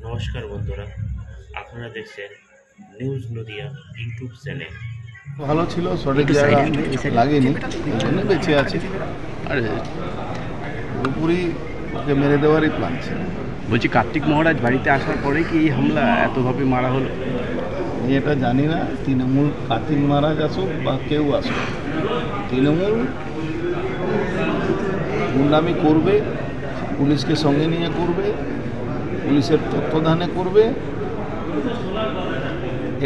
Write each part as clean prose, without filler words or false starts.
নমস্কার বন্ধুরা, আপনারা দেখছেন নিউজ নদিয়া ইউটিউব চ্যানেল। ভালো ছিল, সঠিক জায়গা লাগেনি, এই জন্য বেঁচে আছে। আর পুরোপুরি ওকে মেরে দেওয়ারই প্ল্যান ছিল। বলছি, কার্তিক মহারাজ বাড়িতে আসার পরে কি এই হামলা এতভাবে মারা হলো? আমি এটা জানি না, তৃণমূল কার্তিক মহারাজ আসুক বা কেউ আসুক, তৃণমূল গুন্ডামি করবে, পুলিশকে সঙ্গে নিয়ে করবে, পুলিশের তত্ত্বাবধানে করবে।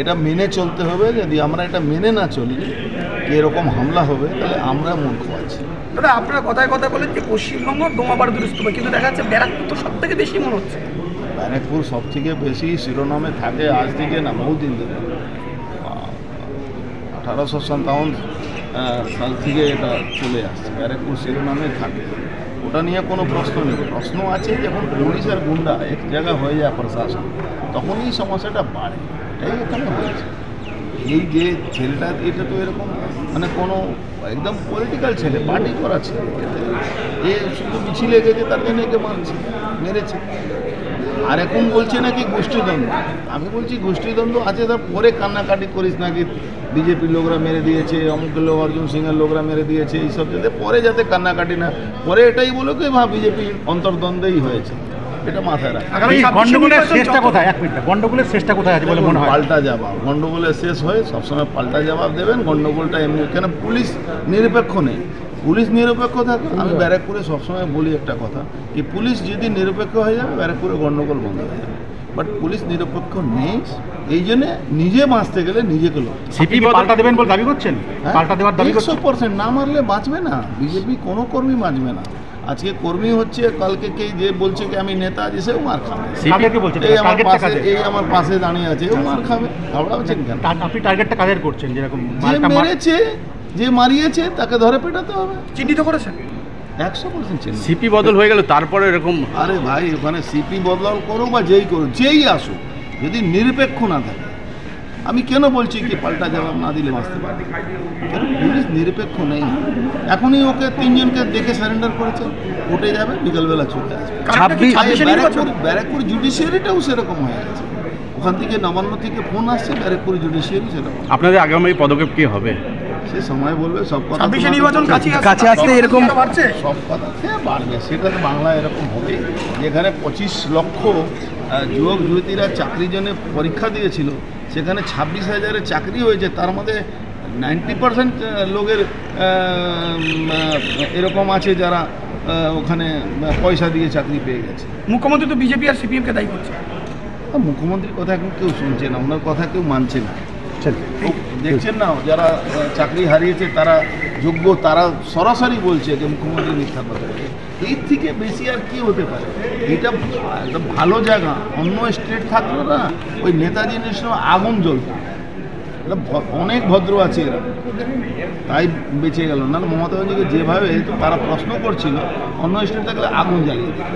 এটা মেনে চলতে হবে। যদি আমরা এটা মেনে না চলি এরকম হামলা হবে, তাহলে আমরা মূর্খ আছি। দাদা, আপনারা কথায় কথা বলেন যে পশ্চিমবঙ্গ বোমাবারুদ স্তূপ, কিন্তু দেখা যাচ্ছে ব্যারাকপুর তো সব থেকে বেশি মনে হচ্ছে। ব্যারাকপুর সব থেকে বেশি শিরোনামে থাকে আজ থেকে না, বহুদিন ধরে। 1857 সাল থেকে এটা চলে আসছে, ব্যারাকপুর শিরোনামে থাকে। ওটা নিয়ে কোনো প্রশ্ন নেই। প্রশ্ন আছে যখন পুলিশ আর গুন্ডা এক জায়গা হয়ে যায় প্রশাসন, তখনই সমস্যাটা বাড়ে। এটাই এখানে হয়েছে। এই যে ছেলেটা, এটা তো এরকম মানে কোনো একদম পলিটিক্যাল ছেলে, পার্টি করা ছেলে, এ শুধু মিছিলে গেছে তার জন্য একে মারছে, মেরেছে। আর এখন বলছে নাকি গোষ্ঠীদ্বন্দ্ব। আমি বলছি গোষ্ঠীদ্বন্দ্ব আছে, তারপরে কান্নাকাটি করিস নাকি বিজেপির লোকরা মেরে দিয়েছে, অমুকের লোক অর্জুন সিংয়ের লোকরা মেরে দিয়েছে, এইসব যাতে পরে যাতে কান্নাকাটি না, পরে এটাই বলো কি বিজেপি অন্তর্দ্বন্দ্বেই হয়েছে। এটা মাথায় রাখা। গন্ডগোলের শেষটা কোথায়? এক মিনিট, গন্ডগোলের শেষটা কোথায় আছে বলে মনে হয়? পাল্টা জবাব। গন্ডগোলের শেষ হয় সবসময় পাল্টা জবাব দেবেন। গন্ডগোলটা এমনি, কেন পুলিশ নিরপেক্ষ নেই। পুলিশ নিরপেক্ষ থাকে। আমি ব্যারাকপুরে সবসময় বলি একটা কথা, কি পুলিশ যদি নিরপেক্ষ হয়ে যাবে ব্যারাকপুরে গন্ডগোল বন্ধ হয়ে যাবে। বাট পুলিশ নিরপেক্ষ নেই, এই জন্যে নিজে বাঁচতে গেলে নিজেকে লড়তে। সিপি পাল্টা দেবেন বলে দাবি করছেন? পাল্টা দেওয়ার দাবি করছেন? 100% না মারলে বাঁচবে না বিজেপি, কোনো কর্মী বাঁচবে না। আজকে কর্মী হচ্ছে, কালকে কে যে বলছে কি আমি নেতা, যে সেও মার খাবে। এই আমার পাশে দাঁড়িয়ে আছে, ও মার খাবে। ঘাবড়াচ্ছেন কেন? আপনি টার্গেটটা কাদের করছেন? যেরকম যে মেরেছে, যে মারিয়েছে তাকে ধরে পেটাতে হবে। চিহ্নিত করেছেন 100% চিহ্নিত। সিপি বদল হয়ে গেল, তারপরে এরকম? আরে ভাই, ওখানে সিপি বদল করো বা যেই করো, যেই আসুক, যদি নিরপেক্ষ না থাকে, আমি কেন বলছি কি পাল্টা জবাব না দিলে বাঁচতে পারবে? পুলিশ নিরপেক্ষ নেই। এখনই ওকে 3 জনকে দেখে সারেন্ডার করেছে, কোর্টে যাবে, বিকালবেলা চলে আসবে। ব্যারাকপুর জুডিশিয়ারিটাও সেরকম হয়ে গেছে। ওখান থেকে নবান্ন থেকে ফোন আসছে, ব্যারাকপুর জুডিশিয়ারি সেরকম। আপনাদের আগামী পদক্ষেপ কি হবে? সে সময় বলবে। সব কথা নির্বাচন কাছে আসতে এরকম বাড়ছে, সব কথা বাড়বে। সেটা তো বাংলায় এরকম হবে, যেখানে 25 লক্ষ যুবক যুবতীরা চাকরির জন্য পরীক্ষা দিয়েছিল, সেখানে 26,000-এর চাকরি হয়েছে। তার মধ্যে 90% লোকের এরকম আছে যারা ওখানে পয়সা দিয়ে চাকরি পেয়ে গেছে। মুখ্যমন্ত্রী তো বিজেপি আর সিপিএমকে দায়ী করছে। মুখ্যমন্ত্রীর কথা এখন কেউ শুনছে না, ওনার কথা কেউ মানছে না। দেখছেন না, যারা চাকরি হারিয়েছে তারা যোগ্য, তারা সরাসরি বলছে যে মুখ্যমন্ত্রী মিথ্যা কথা। এর থেকে বেশি আর কি হতে পারে? এটা একটা ভালো জায়গা। অন্য স্টেট থাকলো না, ওই নেতাজি নেশনে আগুন জ্বলত। অনেক ভদ্র আছে এরা, তাই বেঁচে গেল। না মমতা ব্যানার্জিকে যেভাবে তারা প্রশ্ন করছিল, অন্য স্টেট থাকলে আগুন জ্বালিয়ে দিত।